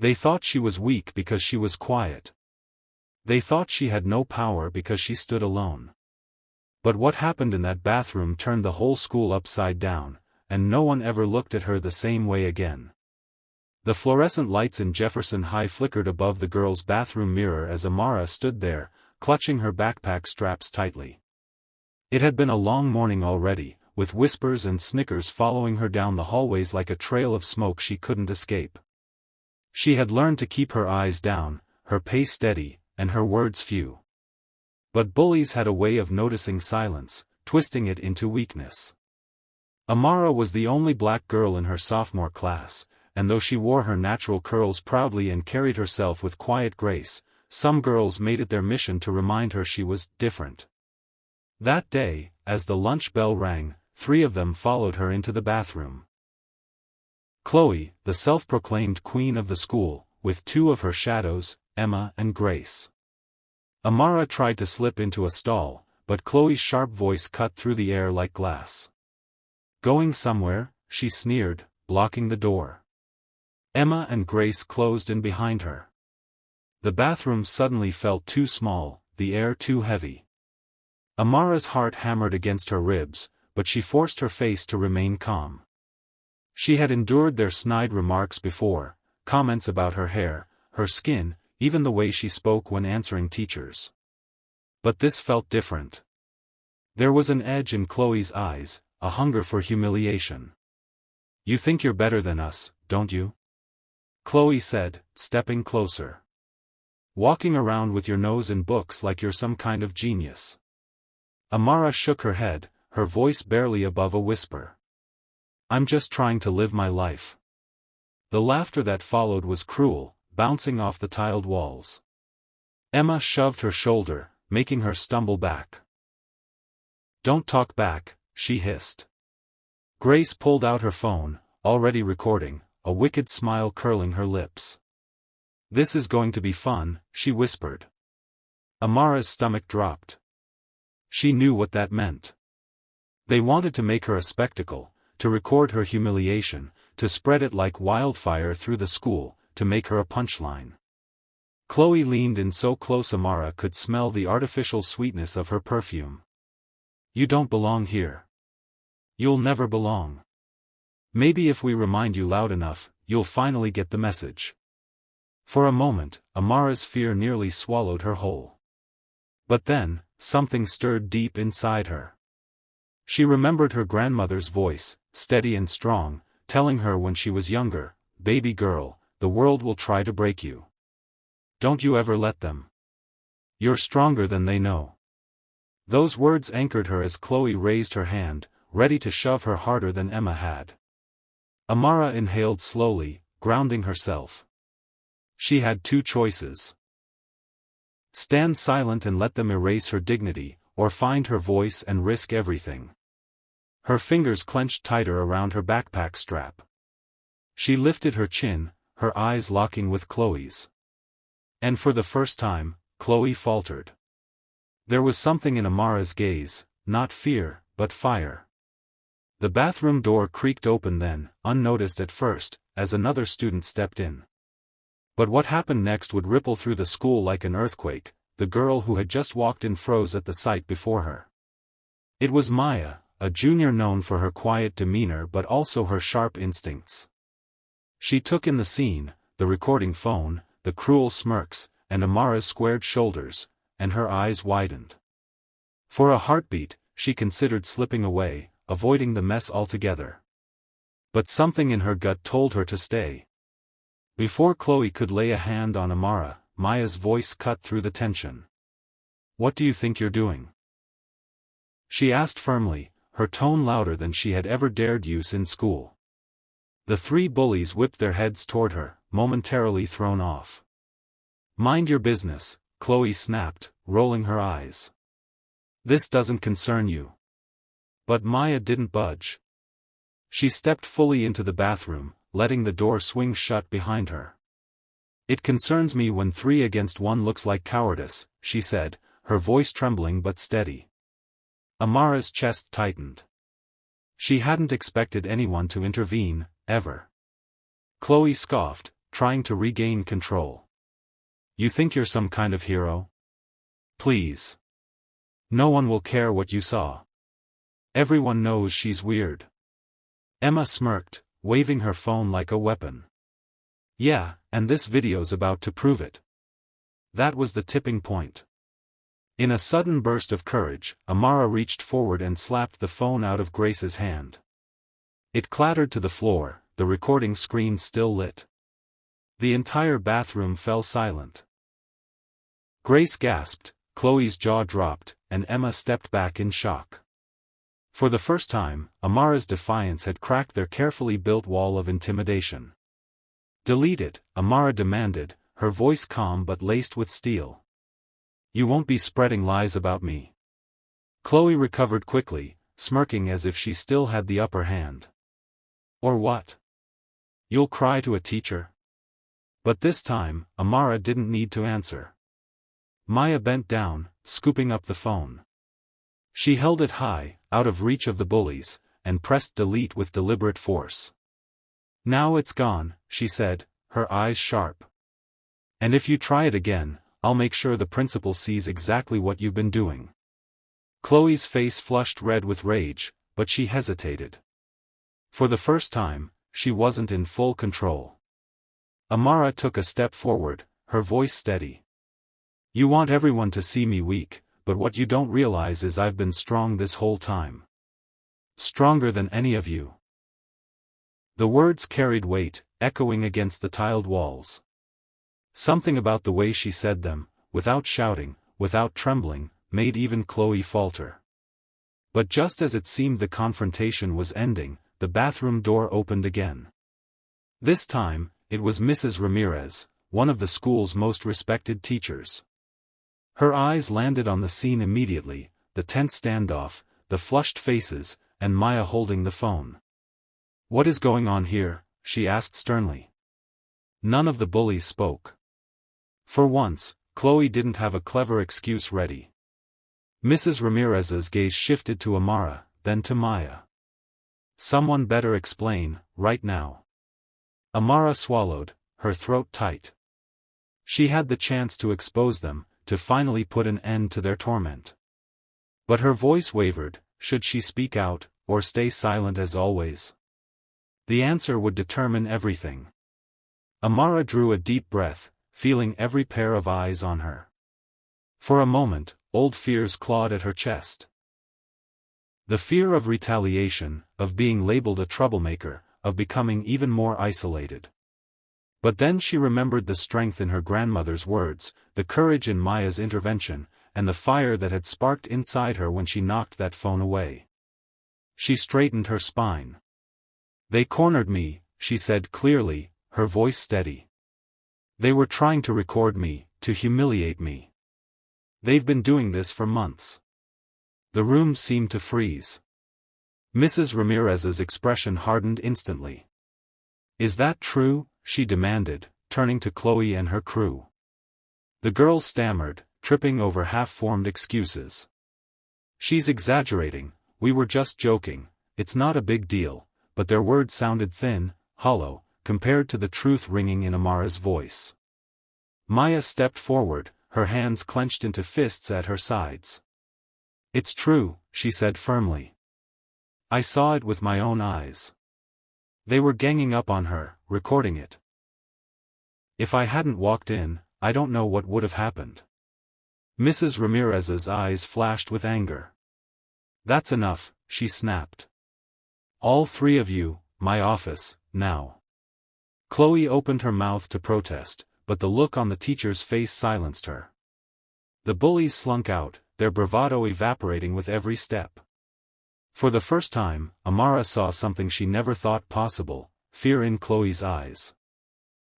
They thought she was weak because she was quiet. They thought she had no power because she stood alone. But what happened in that bathroom turned the whole school upside down, and no one ever looked at her the same way again. The fluorescent lights in Jefferson High flickered above the girls' bathroom mirror as Amara stood there, clutching her backpack straps tightly. It had been a long morning already, with whispers and snickers following her down the hallways like a trail of smoke she couldn't escape. She had learned to keep her eyes down, her pace steady, and her words few. But Bullies had a way of noticing silence, twisting it into weakness. Amara was the only black girl in her sophomore class, and though she wore her natural curls proudly and carried herself with quiet grace, some girls made it their mission to remind her she was different. That day, as the lunch bell rang, 3 of them followed her into the bathroom. Chloe, the self-proclaimed queen of the school, with 2 of her shadows, Emma and Grace. Amara tried to slip into a stall, but Chloe's sharp voice cut through the air like glass. "Going somewhere?" she sneered, blocking the door. Emma and Grace closed in behind her. The bathroom suddenly felt too small, the air too heavy. Amara's heart hammered against her ribs, but she forced her face to remain calm. She had endured their snide remarks before, comments about her hair, her skin, even the way she spoke when answering teachers. But this felt different. There was an edge in Chloe's eyes, a hunger for humiliation. "You think you're better than us, don't you?" Chloe said, stepping closer. "Walking around with your nose in books like you're some kind of genius." Amara shook her head, her voice barely above a whisper. "I'm just trying to live my life." The laughter that followed was cruel, bouncing off the tiled walls. Emma shoved her shoulder, making her stumble back. "Don't talk back," she hissed. Grace pulled out her phone, already recording, a wicked smile curling her lips. "This is going to be fun," she whispered. Amara's stomach dropped. She knew what that meant. They wanted to make her a spectacle, to record her humiliation, to spread it like wildfire through the school, to make her a punchline. Chloe leaned in so close Amara could smell the artificial sweetness of her perfume. "You don't belong here. You'll never belong. Maybe if we remind you loud enough, you'll finally get the message." For a moment, Amara's fear nearly swallowed her whole. But then, something stirred deep inside her. She remembered her grandmother's voice, steady and strong, telling her when she was younger, "Baby girl, the world will try to break you. Don't you ever let them. You're stronger than they know." Those words anchored her as Chloe raised her hand, ready to shove her harder than Emma had. Amara inhaled slowly, grounding herself. She had 2 choices. Stand silent and let them erase her dignity, or find her voice and risk everything. Her fingers clenched tighter around her backpack strap. She lifted her chin, her eyes locking with Chloe's. And for the first time, Chloe faltered. There was something in Amara's gaze, not fear, but fire. The bathroom door creaked open then, unnoticed at first, as another student stepped in. But what happened next would ripple through the school like an earthquake. The girl who had just walked in froze at the sight before her. It was Maya, a junior known for her quiet demeanor but also her sharp instincts. She took in the scene, the recording phone, the cruel smirks, and Amara's squared shoulders, and her eyes widened. For a heartbeat, she considered slipping away, avoiding the mess altogether. But something in her gut told her to stay. Before Chloe could lay a hand on Amara, Maya's voice cut through the tension. "What do you think you're doing?" she asked firmly, her tone louder than she had ever dared use in school. The 3 bullies whipped their heads toward her, momentarily thrown off. "Mind your business," Chloe snapped, rolling her eyes. "This doesn't concern you." But Maya didn't budge. She stepped fully into the bathroom, letting the door swing shut behind her. "It concerns me when 3 against 1 looks like cowardice," she said, her voice trembling but steady. Amara's chest tightened. She hadn't expected anyone to intervene, ever. Chloe scoffed, trying to regain control. You think you're some kind of hero? Please. No one will care what you saw. Everyone knows she's weird. Emma smirked, waving her phone like a weapon. Yeah, and this video's about to prove it. That was the tipping point. In a sudden burst of courage, Amara reached forward and slapped the phone out of Grace's hand. It clattered to the floor, the recording screen still lit. The entire bathroom fell silent. Grace gasped, Chloe's jaw dropped, and Emma stepped back in shock. For the first time, Amara's defiance had cracked their carefully built wall of intimidation. Delete it, Amara demanded, her voice calm but laced with steel. You won't be spreading lies about me. Chloe recovered quickly, smirking as if she still had the upper hand. Or what? You'll cry to a teacher? But this time, Amara didn't need to answer. Maya bent down, scooping up the phone. She held it high, out of reach of the bullies, and pressed delete with deliberate force. Now it's gone, she said, her eyes sharp. And if you try it again, I'll make sure the principal sees exactly what you've been doing. Chloe's face flushed red with rage, but she hesitated. For the first time, she wasn't in full control. Amara took a step forward, her voice steady. You want everyone to see me weak, but what you don't realize is I've been strong this whole time. Stronger than any of you. The words carried weight, echoing against the tiled walls. Something about the way she said them, without shouting, without trembling, made even Chloe falter. But just as it seemed the confrontation was ending, the bathroom door opened again. This time, it was Mrs. Ramirez, one of the school's most respected teachers. Her eyes landed on the scene immediately, the tense standoff, the flushed faces, and Maya holding the phone. What is going on here? She asked sternly. None of the bullies spoke. For once, Chloe didn't have a clever excuse ready. Mrs. Ramirez's gaze shifted to Amara, then to Maya. Someone better explain, right now. Amara swallowed, her throat tight. She had the chance to expose them, to finally put an end to their torment. But her voice wavered, should she speak out, or stay silent as always? The answer would determine everything. Amara drew a deep breath, feeling every pair of eyes on her. For a moment, old fears clawed at her chest. The fear of retaliation, of being labeled a troublemaker, of becoming even more isolated. But then she remembered the strength in her grandmother's words, the courage in Maya's intervention, and the fire that had sparked inside her when she knocked that phone away. She straightened her spine. They cornered me, she said clearly, her voice steady. They were trying to record me, to humiliate me. They've been doing this for months. The room seemed to freeze. Mrs. Ramirez's expression hardened instantly. Is that true? She demanded, turning to Chloe and her crew. The girls stammered, tripping over half-formed excuses. She's exaggerating, we were just joking, it's not a big deal, but their words sounded thin, hollow, compared to the truth ringing in Amara's voice. Maya stepped forward, her hands clenched into fists at her sides. It's true, she said firmly. I saw it with my own eyes. They were ganging up on her, recording it. If I hadn't walked in, I don't know what would have happened. Mrs. Ramirez's eyes flashed with anger. That's enough, she snapped. All three of you, my office, now. Chloe opened her mouth to protest, but the look on the teacher's face silenced her. The bullies slunk out, their bravado evaporating with every step. For the first time, Amara saw something she never thought possible, fear in Chloe's eyes.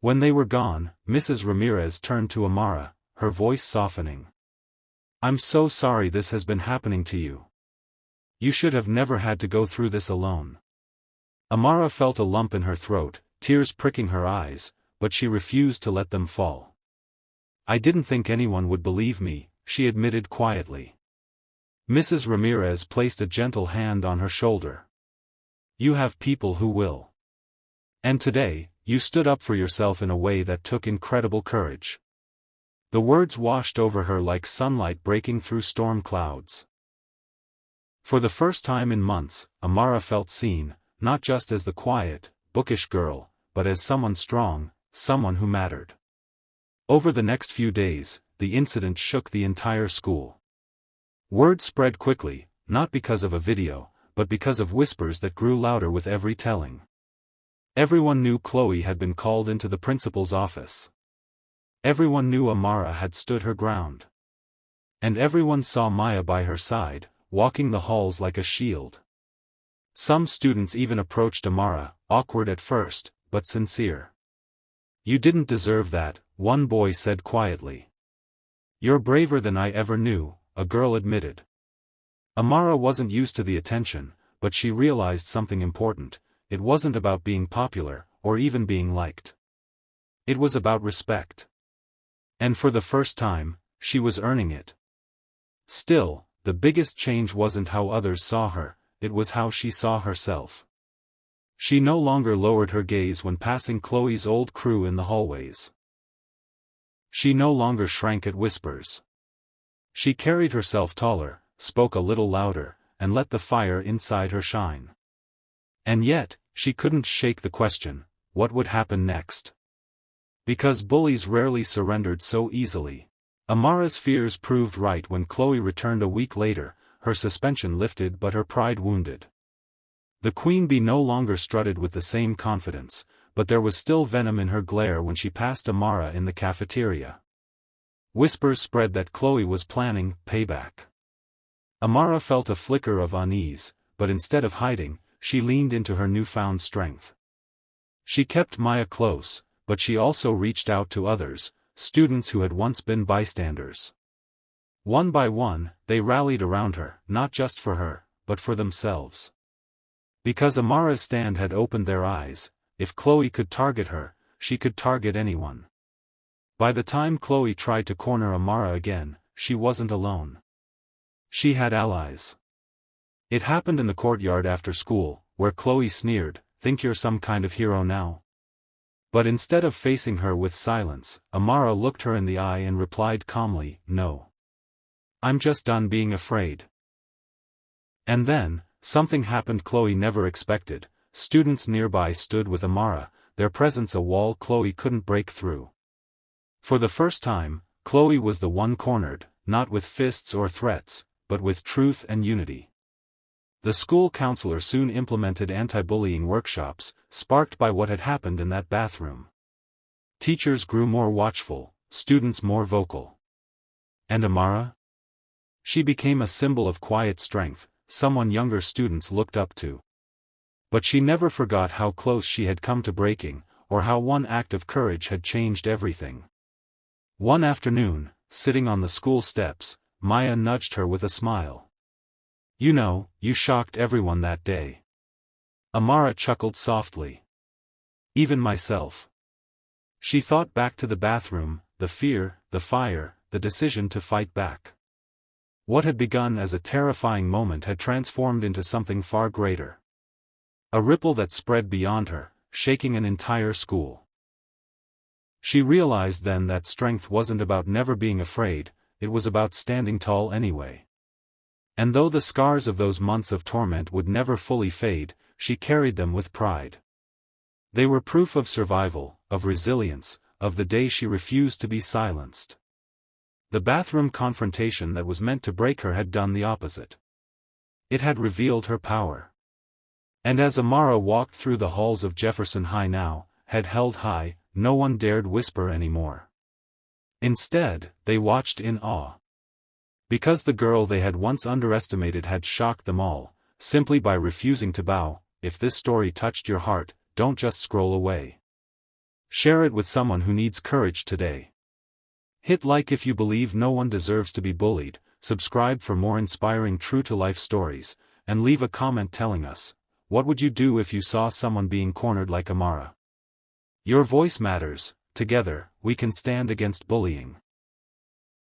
When they were gone, Mrs. Ramirez turned to Amara, her voice softening. I'm so sorry this has been happening to you. You should have never had to go through this alone. Amara felt a lump in her throat, tears pricking her eyes, but she refused to let them fall. I didn't think anyone would believe me, she admitted quietly. Mrs. Ramirez placed a gentle hand on her shoulder. You have people who will. And today, You stood up for yourself in a way that took incredible courage." The words washed over her like sunlight breaking through storm clouds. For the first time in months, Amara felt seen, not just as the quiet, bookish girl, but as someone strong, someone who mattered. Over the next few days, the incident shook the entire school. Word spread quickly, not because of a video, but because of whispers that grew louder with every telling. Everyone knew Chloe had been called into the principal's office. Everyone knew Amara had stood her ground. And everyone saw Maya by her side, walking the halls like a shield. Some students even approached Amara, awkward at first, but sincere. "You didn't deserve that," one boy said quietly. "You're braver than I ever knew," a girl admitted. Amara wasn't used to the attention, but she realized something important: it wasn't about being popular, or even being liked. It was about respect. And for the first time, she was earning it. Still, the biggest change wasn't how others saw her, it was how she saw herself. She no longer lowered her gaze when passing Chloe's old crew in the hallways. She no longer shrank at whispers. She carried herself taller, spoke a little louder, and let the fire inside her shine. And yet, she couldn't shake the question: what would happen next? Because bullies rarely surrendered so easily. Amara's fears proved right when Chloe returned a week later, her suspension lifted but her pride wounded. The queen bee no longer strutted with the same confidence, but there was still venom in her glare when she passed Amara in the cafeteria. Whispers spread that Chloe was planning payback. Amara felt a flicker of unease, but instead of hiding, she leaned into her newfound strength. She kept Maya close, but she also reached out to others, students who had once been bystanders. One by one, they rallied around her, not just for her, but for themselves. Because Amara's stand had opened their eyes: if Chloe could target her, she could target anyone. By the time Chloe tried to corner Amara again, she wasn't alone. She had allies. It happened in the courtyard after school, where Chloe sneered, "Think you're some kind of hero now?" But instead of facing her with silence, Amara looked her in the eye and replied calmly, "No. I'm just done being afraid." And then, something happened Chloe never expected. Students nearby stood with Amara, their presence a wall Chloe couldn't break through. For the first time, Chloe was the one cornered, not with fists or threats, but with truth and unity. The school counselor soon implemented anti-bullying workshops, sparked by what had happened in that bathroom. Teachers grew more watchful, students more vocal. And Amara? She became a symbol of quiet strength, someone younger students looked up to. But she never forgot how close she had come to breaking, or how one act of courage had changed everything. One afternoon, sitting on the school steps, Maya nudged her with a smile. "You know, you shocked everyone that day." Amara chuckled softly. "Even myself." She thought back to the bathroom, the fear, the fire, the decision to fight back. What had begun as a terrifying moment had transformed into something far greater. A ripple that spread beyond her, shaking an entire school. She realized then that strength wasn't about never being afraid, it was about standing tall anyway. And though the scars of those months of torment would never fully fade, she carried them with pride. They were proof of survival, of resilience, of the day she refused to be silenced. The bathroom confrontation that was meant to break her had done the opposite. It had revealed her power. And as Amara walked through the halls of Jefferson High now, head held high, no one dared whisper anymore. Instead, they watched in awe. Because the girl they had once underestimated had shocked them all, simply by refusing to bow. If this story touched your heart, don't just scroll away. Share it with someone who needs courage today. Hit like if you believe no one deserves to be bullied, subscribe for more inspiring true-to-life stories, and leave a comment telling us, what would you do if you saw someone being cornered like Amara? Your voice matters. Together, we can stand against bullying.